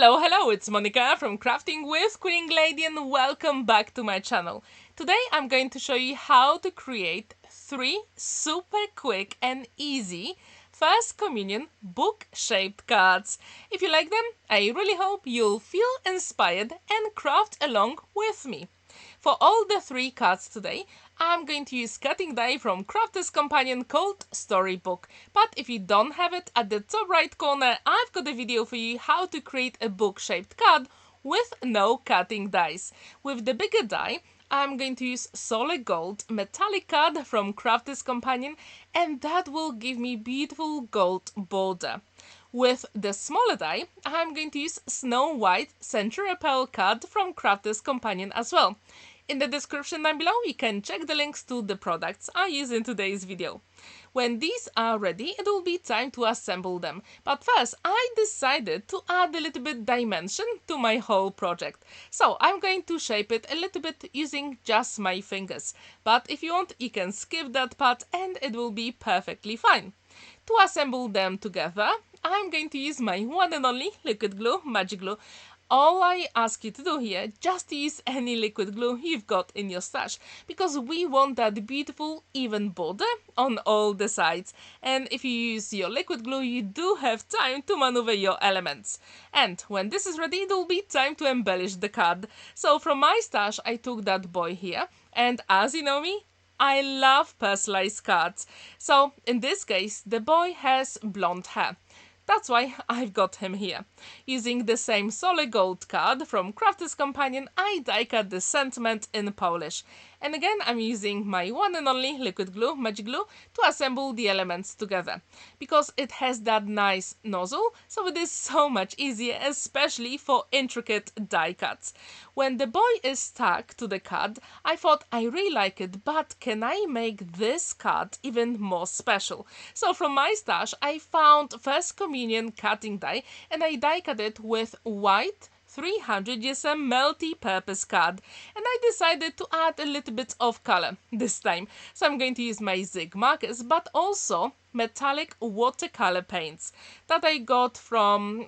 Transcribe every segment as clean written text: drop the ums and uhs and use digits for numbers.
Hello, it's Monica from Crafting with Quilling Lady and welcome back to my channel. Today I'm going to show you how to create 3 super quick and easy First Communion book-shaped cards. If you like them, I really hope you'll feel inspired and craft along with me. For all the 3 cards today, I'm going to use cutting die from Crafter's Companion called Storybook. But if you don't have it, at the top right corner, I've got a video for you how to create a book-shaped card with no cutting dies. With the bigger die, I'm going to use solid gold metallic card from Crafter's Companion, and that will give me beautiful gold border. With the smaller die, I'm going to use Snow White Centura Pearl card from Crafter's Companion as well. In the description down below, you can check the links to the products I use in today's video. When these are ready, it will be time to assemble them. But first, I decided to add a little bit dimension to my whole project. So I'm going to shape it a little bit using just my fingers. But if you want, you can skip that part and it will be perfectly fine. To assemble them together, I'm going to use my one and only liquid glue, magic glue. All I ask you to do here, just use any liquid glue you've got in your stash, because we want that beautiful even border on all the sides. And if you use your liquid glue, you do have time to maneuver your elements. And when this is ready, it will be time to embellish the card. So from my stash, I took that boy here, and as you know me, I love personalized cards. So in this case, the boy has blonde hair. That's why I've got him here. Using the same solid gold card from Crafter's Companion, I die cut the sentiment in Polish. And again, I'm using my one and only liquid glue, magic glue, to assemble the elements together. Because it has that nice nozzle, so it is so much easier, especially for intricate die cuts. When the boy is stuck to the card, I thought I really like it, but can I make this card even more special? So from my stash, I found First Communion cutting die, and I die cut it with white 300 GSM multi-purpose card, and I decided to add a little bit of color this time. So I'm going to use my Zig markers, but also metallic watercolor paints that I got from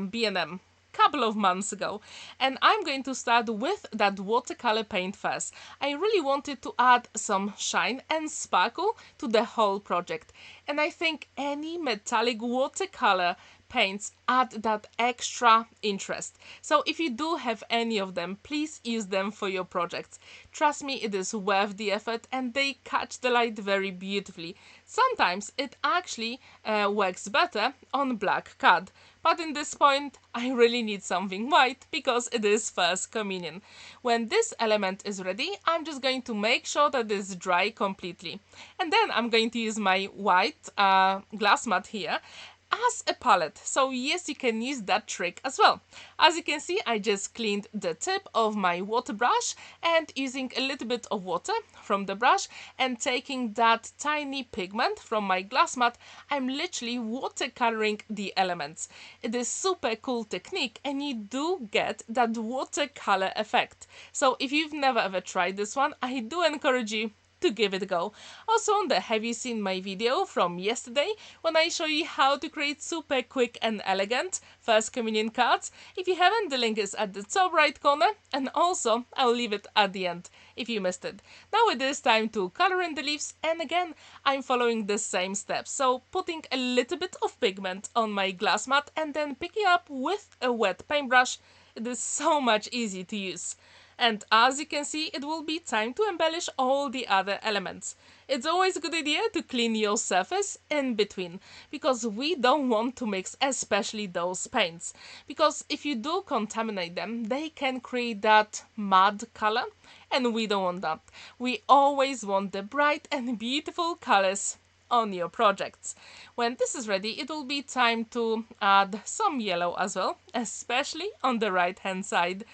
B&M couple of months ago, and I'm going to start with that watercolor paint first. I really wanted to add some shine and sparkle to the whole project, and I think any metallic watercolor paints add that extra interest. So if you do have any of them, please use them for your projects. Trust me, it is worth the effort and they catch the light very beautifully. Sometimes it actually works better on black card. But in this point, I really need something white because it is First Communion. When this element is ready, I'm just going to make sure that it's dry completely. And then I'm going to use my white glass mat here as a palette. So yes, you can use that trick as well. As you can see, I just cleaned the tip of my water brush and using a little bit of water from the brush and taking that tiny pigment from my glass mat, I'm literally watercoloring the elements. It is super cool technique and you do get that watercolor effect. So if you've never ever tried this one, I do encourage you to give it a go. Also, have you seen my video from yesterday when I show you how to create super quick and elegant First Communion cards? If you haven't, the link is at the top right corner, and also I'll leave it at the end if you missed it. Now it is time to color in the leaves, and again I'm following the same steps. So putting a little bit of pigment on my glass mat and then picking up with a wet paintbrush. It is so much easy to use. And as you can see, it will be time to embellish all the other elements. It's always a good idea to clean your surface in between, because we don't want to mix especially those paints. Because if you do contaminate them, they can create that mud color, and we don't want that. We always want the bright and beautiful colors on your projects. When this is ready, it will be time to add some yellow as well, especially on the right hand side.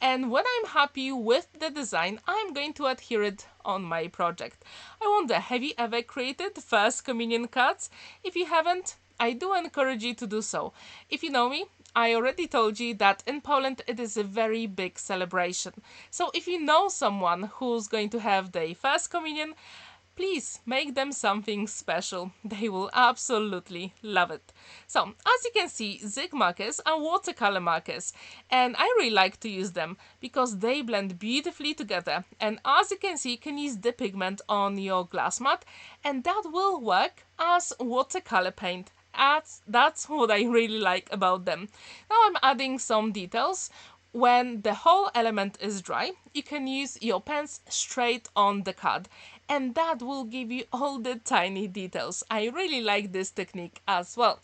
And when I'm happy with the design, I'm going to adhere it on my project. I want the Have you ever created First Communion cards? If you haven't, I do encourage you to do so. If you know me, I already told you that in Poland it is a very big celebration. So if you know someone who's going to have their First Communion, please make them something special. They will absolutely love it. So, as you can see, Zig markers are watercolor markers, and I really like to use them because they blend beautifully together. And as you can see, you can use the pigment on your glass mat, and that will work as watercolor paint. That's what I really like about them. Now I'm adding some details. When the whole element is dry, you can use your pens straight on the card, and that will give you all the tiny details. I really like this technique as well.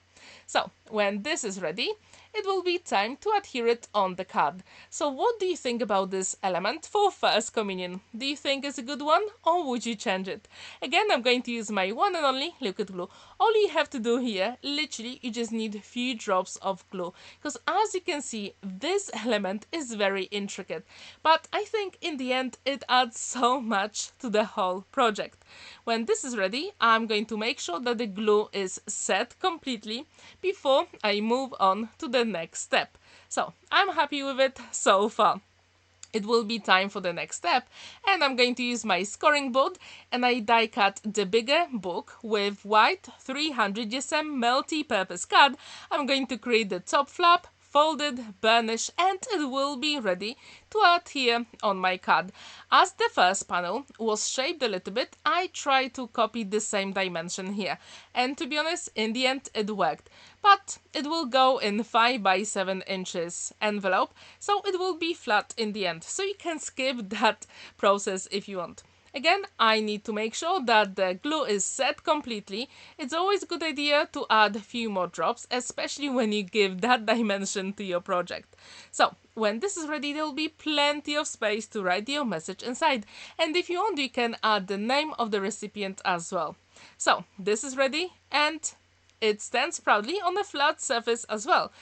So, when this is ready, it will be time to adhere it on the card. So what do you think about this element for First Communion? Do you think it's a good one, or would you change it? Again, I'm going to use my one and only liquid glue. All you have to do here, literally, you just need a few drops of glue. Because as you can see, this element is very intricate. But I think in the end, it adds so much to the whole project. When this is ready, I'm going to make sure that the glue is set completely before I move on to the next step. So I'm happy with it so far. It will be time for the next step, and I'm going to use my scoring board, and I die cut the bigger book with white 300 GSM multi-purpose card. I'm going to create the top flap, fold it, burnish, and it will be ready to adhere on my card. As the first panel was shaped a little bit, I tried to copy the same dimension here, and to be honest, in the end it worked. But it will go in 5 by 7 inches envelope, so it will be flat in the end, so you can skip that process if you want. Again, I need to make sure that the glue is set completely. It's always a good idea to add a few more drops, especially when you give that dimension to your project. So, when this is ready, there will be plenty of space to write your message inside. And if you want, you can add the name of the recipient as well. So, this is ready, and it stands proudly on a flat surface as well.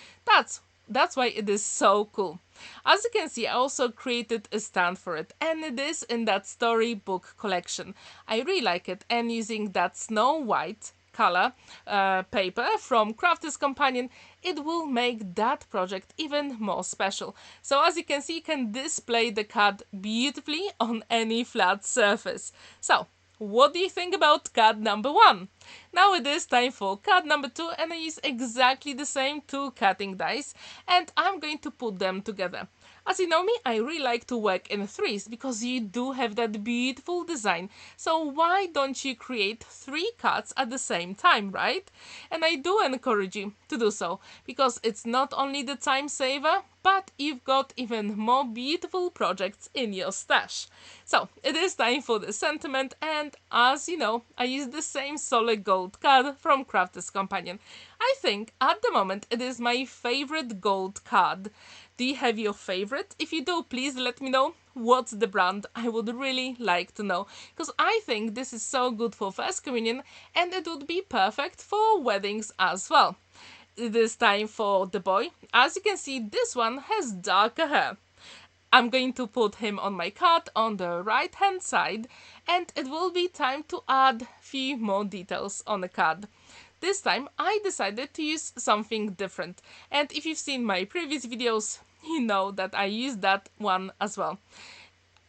That's why it is so cool. As you can see, I also created a stand for it, and it is in that storybook collection. I really like it, and using that Snow White color paper from Crafter's Companion, it will make that project even more special. So as you can see, you can display the card beautifully on any flat surface. So, what do you think about card number 1? Now it is time for card number 2, and I use exactly the same 2 cutting dies, and I'm going to put them together. As you know me, I really like to work in threes because you do have that beautiful design. So why don't you create 3 cards at the same time, right? And I do encourage you to do so because it's not only the time saver, but you've got even more beautiful projects in your stash. So it is time for the sentiment, and as you know, I use the same solid gold card from Crafter's Companion. I think at the moment it is my favorite gold card. Do you have your favorite? If you do, please let me know. What's the brand? I would really like to know, because I think this is so good for First Communion, and it would be perfect for weddings as well. It is time for the boy. As you can see, this one has darker hair. I'm going to put him on my card on the right hand side, and it will be time to add a few more details on the card. This time I decided to use something different, and if you've seen my previous videos, you know that I used that one as well.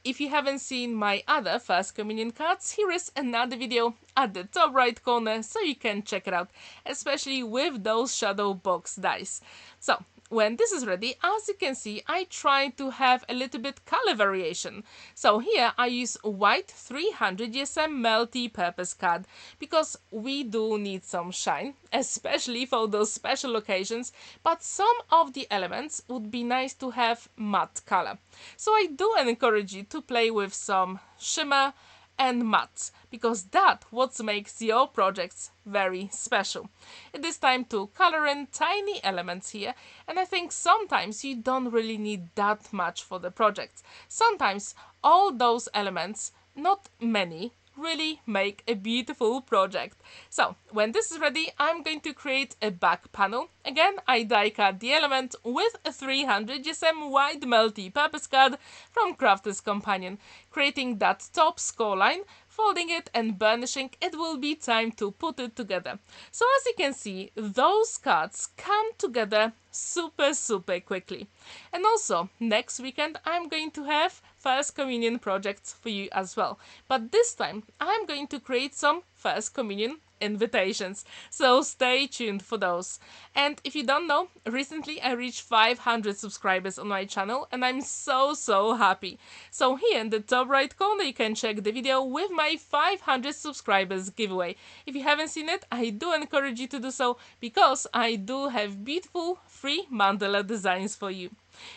If you haven't seen my other First Communion cards, here is another video at the top right corner, so you can check it out, especially with those shadow box dice. So, when this is ready, as you can see, I try to have a little bit color variation. So here I use white 300 GSM multi-purpose card because we do need some shine, especially for those special occasions, but some of the elements would be nice to have matte color. So I do encourage you to play with some shimmer and mattes, because that's what makes your projects very special. It is time to color in tiny elements here, and I think sometimes you don't really need that much for the project. Sometimes all those elements, not many, really make a beautiful project. So when this is ready, I'm going to create a back panel. Again, I die cut the element with a 300 GSM wide multi-purpose card from Crafter's Companion, creating that top score line, folding it and burnishing. It will be time to put it together. So as you can see, those cards come together super quickly. And also, next weekend I'm going to have First Communion projects for you as well. But this time I'm going to create some First Communion invitations, so stay tuned for those. And if you don't know, recently I reached 500 subscribers on my channel and I'm so happy. So here in the top right corner you can check the video with my 500 subscribers giveaway. If you haven't seen it, I do encourage you to do so, because I do have beautiful free mandala designs for you.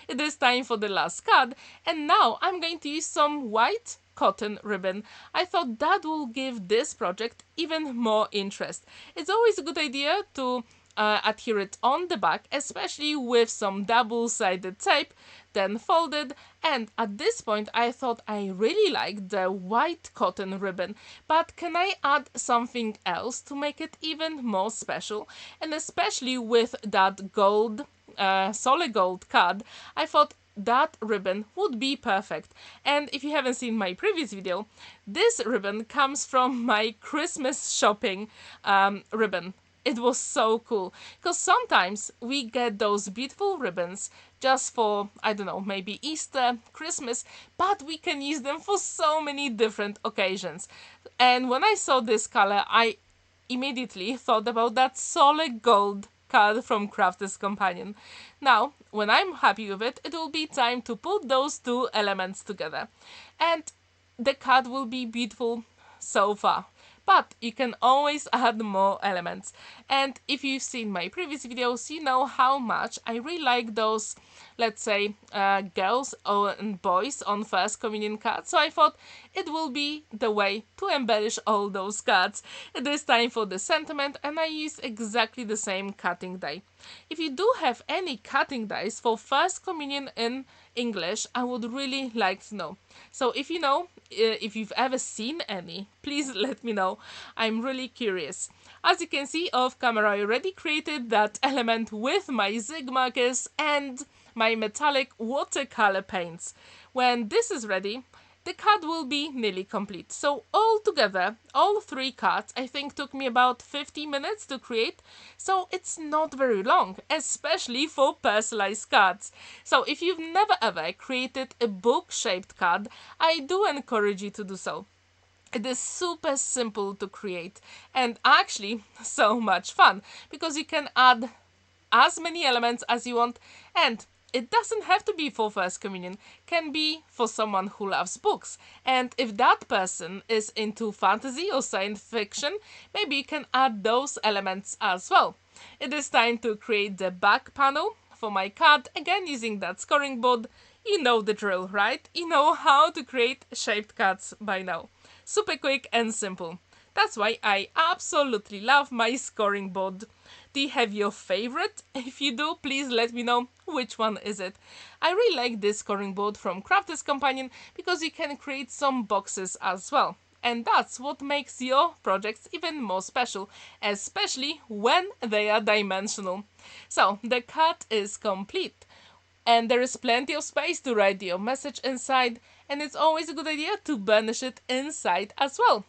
It is time for the last card, and now I'm going to use some white cotton ribbon. I thought that will give this project even more interest. It's always a good idea to adhere it on the back, especially with some double-sided tape, then folded. And at this point I thought I really liked the white cotton ribbon, but can I add something else to make it even more special? And especially with that gold, solid gold card, I thought that ribbon would be perfect. And if you haven't seen my previous video, this ribbon comes from my Christmas shopping ribbon. It was so cool, because sometimes we get those beautiful ribbons just for, I don't know, maybe Easter, Christmas, but we can use them for so many different occasions. And when I saw this color, I immediately thought about that solid gold card from Crafter's Companion. Now, when I'm happy with it, it will be time to put those two elements together. And the card will be beautiful so far. But you can always add more elements. And if you've seen my previous videos, you know how much I really like those, let's say, girls and boys on First Communion cards. So I thought it will be the way to embellish all those cards. It is time for the sentiment, and I use exactly the same cutting die. If you do have any cutting dies for First Communion in English, I would really like to know. So if you know, if you've ever seen any, please let me know. I'm really curious. As you can see off camera, I already created that element with my zig markers and my metallic watercolor paints. When this is ready, the card will be nearly complete. So all together, all three cards, I think took me about 50 minutes to create. So it's not very long, especially for personalized cards. So if you've never ever created a book-shaped card, I do encourage you to do so. It is super simple to create and actually so much fun, because you can add as many elements as you want, and it doesn't have to be for First Communion, can be for someone who loves books. And if that person is into fantasy or science fiction, maybe you can add those elements as well. It is time to create the back panel for my card, again using that scoring board. You know the drill, right? You know how to create shaped cards by now. Super quick and simple. That's why I absolutely love my scoring board. Do you have your favorite? If you do, please let me know which one is it. I really like this scoring board from Crafter's Companion, because you can create some boxes as well. And that's what makes your projects even more special, especially when they are dimensional. So the card is complete. And there is plenty of space to write your message inside, and it's always a good idea to burnish it inside as well.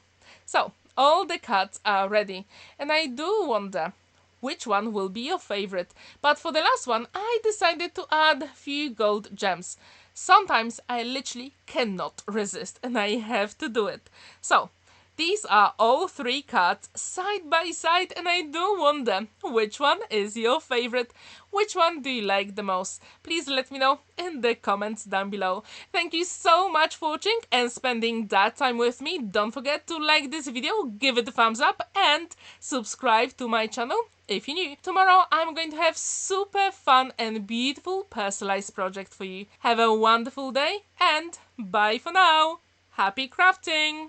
So all the cards are ready, and I do wonder which one will be your favorite. But for the last one, I decided to add a few gold gems. Sometimes I literally cannot resist and I have to do it. So these are all three cards side by side, and I do wonder which one is your favorite. Which one do you like the most? Please let me know in the comments down below. Thank you so much for watching and spending that time with me. Don't forget to like this video, give it a thumbs up, and subscribe to my channel if you're new. Tomorrow I'm going to have super fun and beautiful personalized project for you. Have a wonderful day and bye for now. Happy crafting!